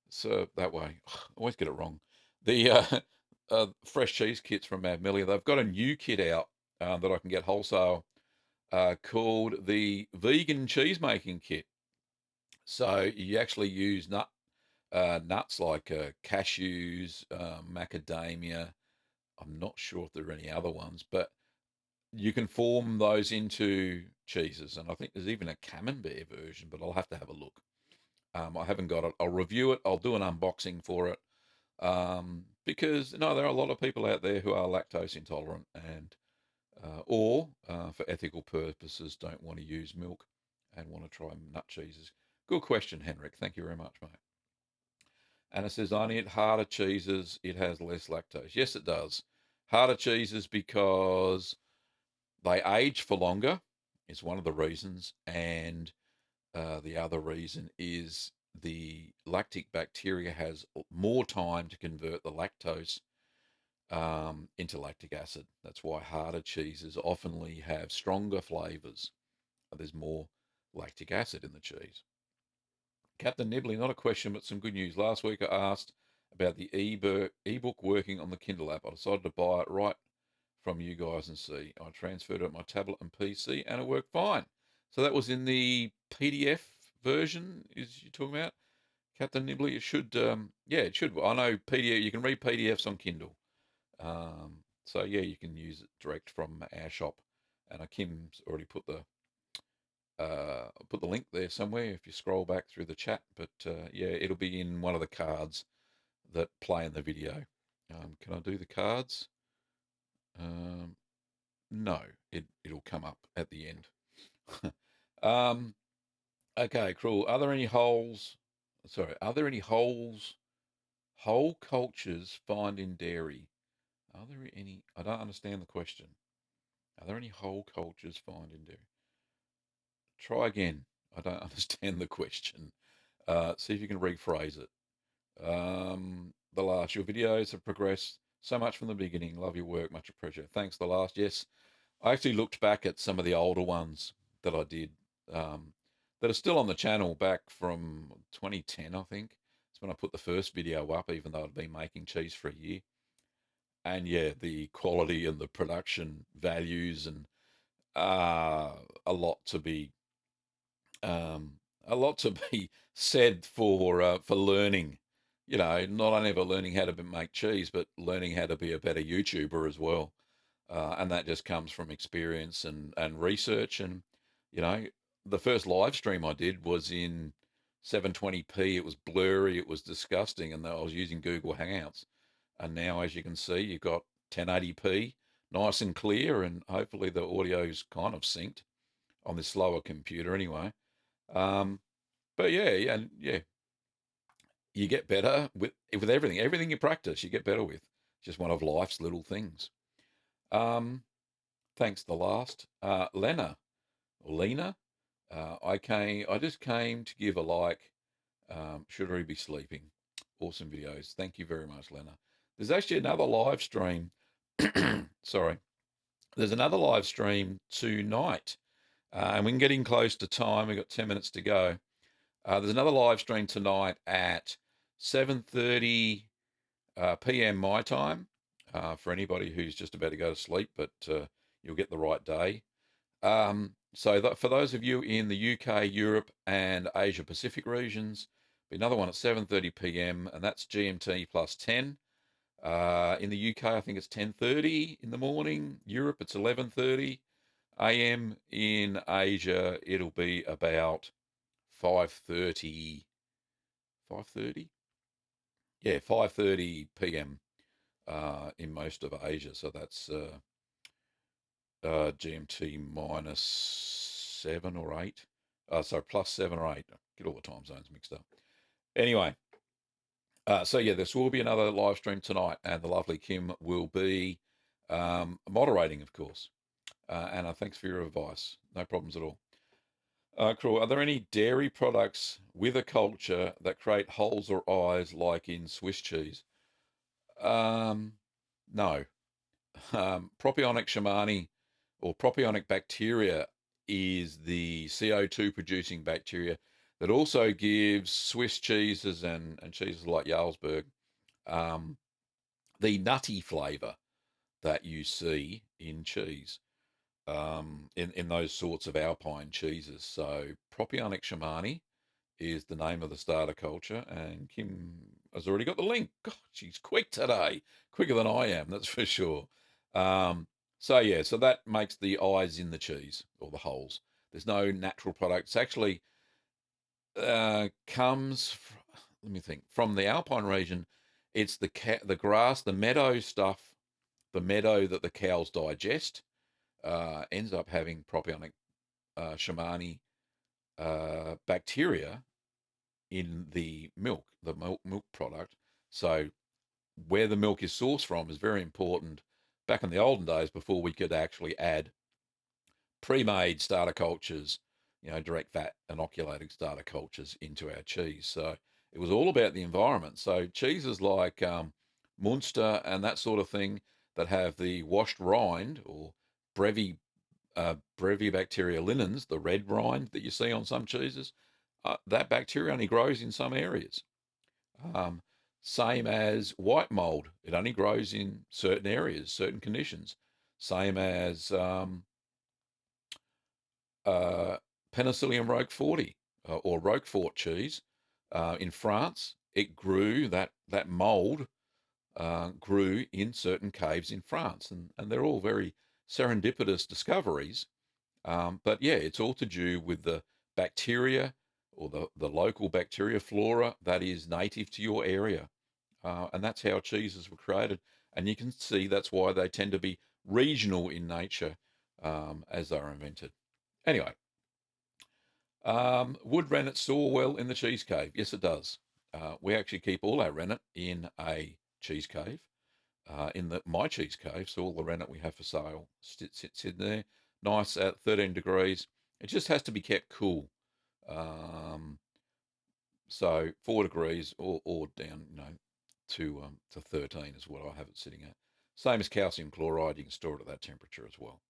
so that way. I always get it wrong. The fresh cheese kits from Mad Millie. They've got a new kit out that I can get wholesale called the vegan cheese making kit. So you actually use nuts like cashews, macadamia. I'm not sure if there are any other ones, but you can form those into cheeses. And I think there's even a camembert version, but I'll have to have a look. I haven't got it. I'll review it. I'll do an unboxing for it. Because no, there are a lot of people out there who are lactose intolerant and or for ethical purposes don't want to use milk and want to try nut cheeses. Good question, Henrik. Thank you very much, mate. And it says only at harder cheeses it has less lactose. Yes, it does. Harder cheeses because They age for longer is one of the reasons, and the other reason is the lactic bacteria has more time to convert the lactose into lactic acid. That's why harder cheeses oftenly have stronger flavours. There's more lactic acid in the cheese. Captain Nibley, not a question, but some good news. Last week I asked about the ebook working on the Kindle app. I decided to buy it right from you guys and see. I transferred it to my tablet and PC and it worked fine. So that was in the PDF version, is you talking about? Captain Nibley, it should, yeah, it should. I know PDF, you can read PDFs on Kindle. So yeah, you can use it direct from our shop. And Kim's already put the link there somewhere if you scroll back through the chat. But yeah, it'll be in one of the cards that play in the video. Can I do the cards? No, it'll come up at the end. Okay, cool. Are there any holes? Sorry, are there any whole cultures found in dairy? Are there any? I don't understand the question. Are there any whole cultures found in dairy? Try again. I don't understand the question. See if you can rephrase it. Your videos have progressed so much from the beginning. Love your work, much appreciated. Thanks, Yes, I actually looked back at some of the older ones that I did that are still on the channel back from 2010, I think. It's when I put the first video up, even though I'd been making cheese for a year. And yeah, the quality and the production values and a lot to be um, a lot to be said for learning. You know, not only for learning how to make cheese, but learning how to be a better YouTuber as well. And that just comes from experience and research. And you know, the first live stream I did was in 720p. It was blurry. It was disgusting, and I was using Google Hangouts. And now, as you can see, you've got 1080p, nice and clear, and hopefully the audio's kind of synced on this slower computer anyway. Um, but yeah, and yeah, you get better with everything. Everything you practice, you get better with. Just one of life's little things. Um, thanks. The last, Lena or Lena. I just came to give a like. Should I be sleeping? Awesome videos. Thank you very much, Lena. There's actually another live stream. Sorry. There's another live stream tonight. And we're getting close to time. We've got 10 minutes to go. There's another live stream tonight at 7:30 p.m. my time for anybody who's just about to go to sleep, but you'll get the right day. For those of you in the UK, Europe, and Asia Pacific regions, be another one at 7:30 p.m. and that's GMT plus 10. In the UK, I think it's 10:30 in the morning. Europe, it's 11:30 a.m. In Asia, it'll be about 5:30. 5:30? Yeah, 5:30 p.m. In most of Asia. So that's GMT minus 7 or 8. So plus 7 or 8. Get all the time zones mixed up. Anyway, so yeah, this will be another live stream tonight, and the lovely Kim will be moderating, of course. Anna, thanks for your advice. No problems at all. Cool. Are there any dairy products with a culture that create holes or eyes like in Swiss cheese? No. Propionic shamani or propionic bacteria is the CO2 producing bacteria that also gives Swiss cheeses and cheeses like Jarlsberg the nutty flavour that you see in cheese. In those sorts of alpine cheeses. So propionic shamani is the name of the starter culture, and Kim has already got the link. God, she's quick today, quicker than I am, that's for sure. So yeah, so that makes the eyes in the cheese or the holes. There's no natural product. It's actually comes. Let me think. From the alpine region, it's the grass, the meadow stuff, the meadow that the cows digest. Ends up having propionic shamani bacteria in the milk product. So where the milk is sourced from is very important. Back in the olden days, before we could actually add pre-made starter cultures, direct fat inoculated starter cultures into our cheese. So it was all about the environment. So cheeses like Munster and that sort of thing that have the washed rind or brevi Brevibacteria linens, the red rind that you see on some cheeses, that bacteria only grows in some areas. Um, Same as white mold, it only grows in certain areas, certain conditions. Same as uh, Penicillium roqueforti or Roquefort cheese in France. It grew that mold grew in certain caves in France, and they're all very serendipitous discoveries. But yeah, it's all to do with the bacteria or the local bacteria flora that is native to your area. And that's how cheeses were created. And you can see that's why they tend to be regional in nature as they're invented. Anyway, would rennet store well in the cheese cave? Yes, it does. We actually keep all our rennet in a cheese cave, in my cheese cave. So all the rennet we have for sale sits in there, nice at 13 degrees. It just has to be kept cool. Um, so 4 degrees or down, to 13 is what I have it sitting at. Same as calcium chloride, you can store it at that temperature as well.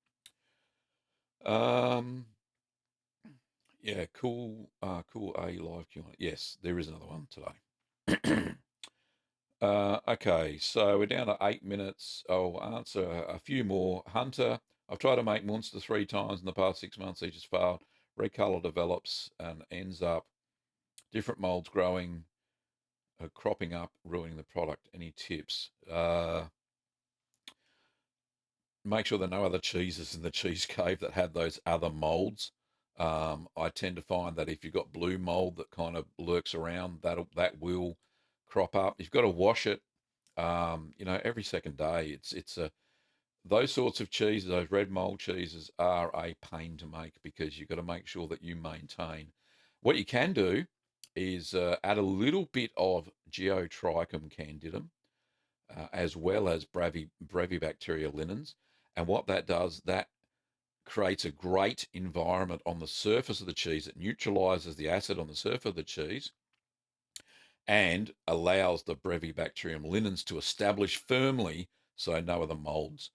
Um, yeah, cool A live Q&A. Yes, there is another one today. Okay, so we're down to 8 minutes. I'll answer a few more. Hunter, I've tried to make Munster 3 times in the past 6 months. Each has failed. Red colour develops and ends up different molds growing, cropping up, ruining the product. Any tips? Make sure there are no other cheeses in the cheese cave that have those other molds. I tend to find that if you've got blue mold that kind of lurks around, that will crop up. You've got to wash it, every second day. It's a those sorts of cheeses, those red mold cheeses, are a pain to make because you've got to make sure that you maintain. What you can do is add a little bit of Geotrichum candidum as well as Brevibacteria linens. And what that does, that creates a great environment on the surface of the cheese. It neutralizes the acid on the surface of the cheese and allows the Brevibacterium linens to establish firmly so no other molds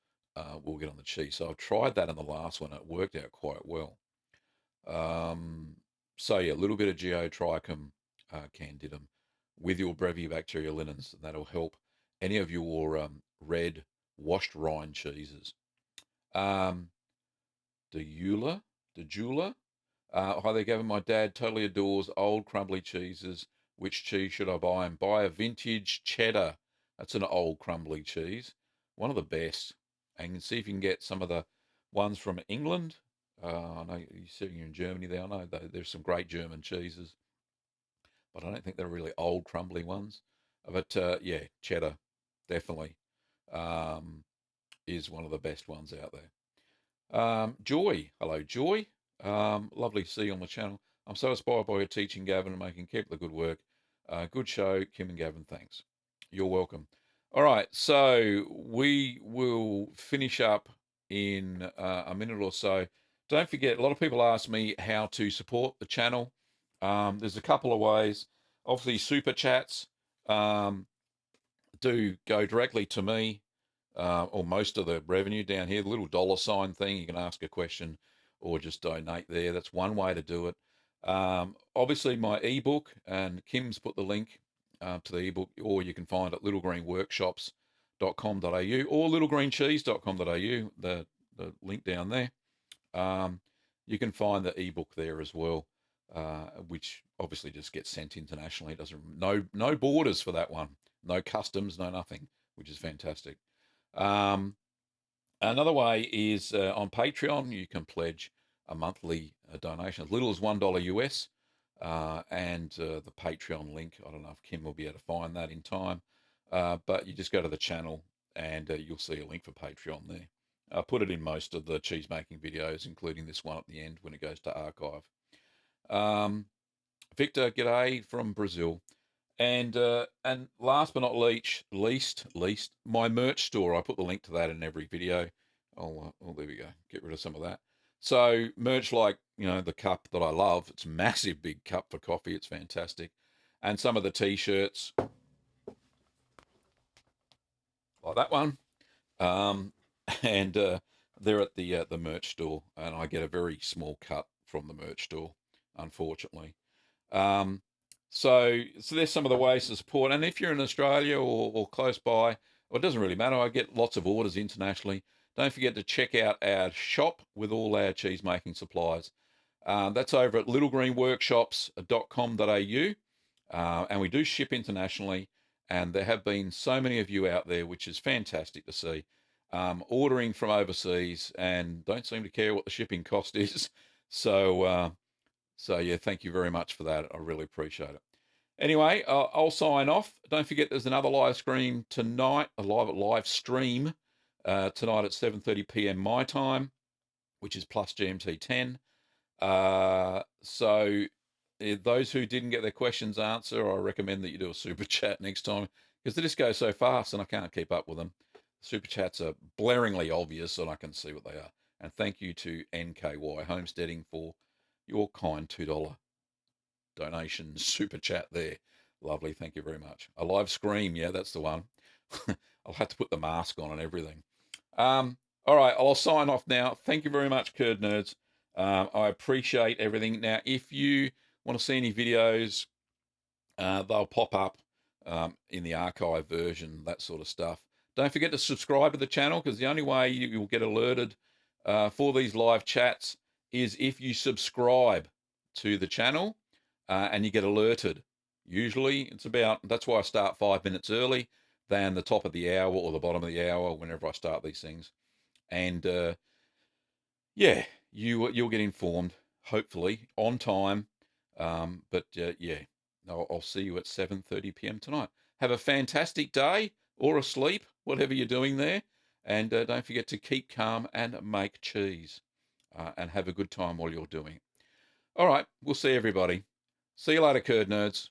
will get on the cheese. So I've tried that in the last one. It worked out quite well. So yeah, a little bit of Geotrichum candidum with your Brevibacteria linens. That'll help any of your red washed rind cheeses. Um, de Jula. Hi there, Gavin. My dad totally adores old crumbly cheeses. Which cheese should I buy? And buy a vintage cheddar. That's an old crumbly cheese. One of the best. And see if you can get some of the ones from England. I know you're sitting in Germany there. I know there's some great German cheeses, but I don't think they're really old crumbly ones. But yeah, cheddar definitely um, is one of the best ones out there. Joy, hello, Joy. Lovely to see you on the channel. I'm so inspired by your teaching, Gavin, and making keep the good work. Good show, Kim and Gavin. Thanks. You're welcome. All right, so we will finish up in a minute or so. Don't forget, a lot of people ask me how to support the channel. There's a couple of ways. Obviously, super chats do go directly to me, or most of the revenue down here. The little dollar sign thing, you can ask a question or just donate there. That's one way to do it. Obviously, my ebook, and Kim's put the link to the ebook, or you can find it at littlegreenworkshops.com.au or littlegreencheese.com.au, the link down there. You can find the ebook there as well, which obviously just gets sent internationally. It doesn't no borders for that one, no customs, no nothing, which is fantastic. Another way is on Patreon. You can pledge a monthly donation as little as $1 US, and the Patreon link. I don't know if Kim will be able to find that in time, but you just go to the channel and you'll see a link for Patreon there. I put it in most of the cheese making videos, including this one at the end when it goes to archive. Victor, g'day from Brazil. And last but not least, my merch store. I put the link to that in every video. Oh, there we go. Get rid of some of that. So merch like, the cup that I love. It's a massive big cup for coffee. It's fantastic. And some of the t-shirts like that one. Um, and they're at the merch store, and I get a very small cut from the merch store, unfortunately. Um, so there's some of the ways to support. And if you're in Australia or close by, well, it doesn't really matter. I get lots of orders internationally. Don't forget to check out our shop with all our cheese making supplies. That's over at littlegreenworkshops.com.au. And we do ship internationally. And there have been so many of you out there, which is fantastic to see, ordering from overseas and don't seem to care what the shipping cost is. So yeah, thank you very much for that. I really appreciate it. Anyway, I'll sign off. Don't forget, there's another live stream tonight, a live stream tonight at 7:30 p.m. my time, which is plus GMT 10. So those who didn't get their questions answered, I recommend that you do a super chat next time because they just go so fast and I can't keep up with them. Super chats are blaringly obvious and I can see what they are. And thank you to NKY Homesteading for your kind $2 donation super chat there. Lovely, thank you very much. A live scream, yeah, that's the one. I'll have to put the mask on and everything. All right, I'll sign off now. Thank you very much, Curd Nerds. I appreciate everything. Now, if you want to see any videos, they'll pop up in the archive version, that sort of stuff. Don't forget to subscribe to the channel because the only way you will get alerted for these live chats is if you subscribe to the channel and you get alerted. Usually that's why I start 5 minutes early than the top of the hour or the bottom of the hour whenever I start these things. And yeah, you'll get informed, hopefully, on time. But yeah, I'll see you at 7:30 p.m. tonight. Have a fantastic day or asleep, whatever you're doing there. And don't forget to keep calm and make cheese. And have a good time while you're doing it. All right, we'll see everybody. See you later, Curd Nerds.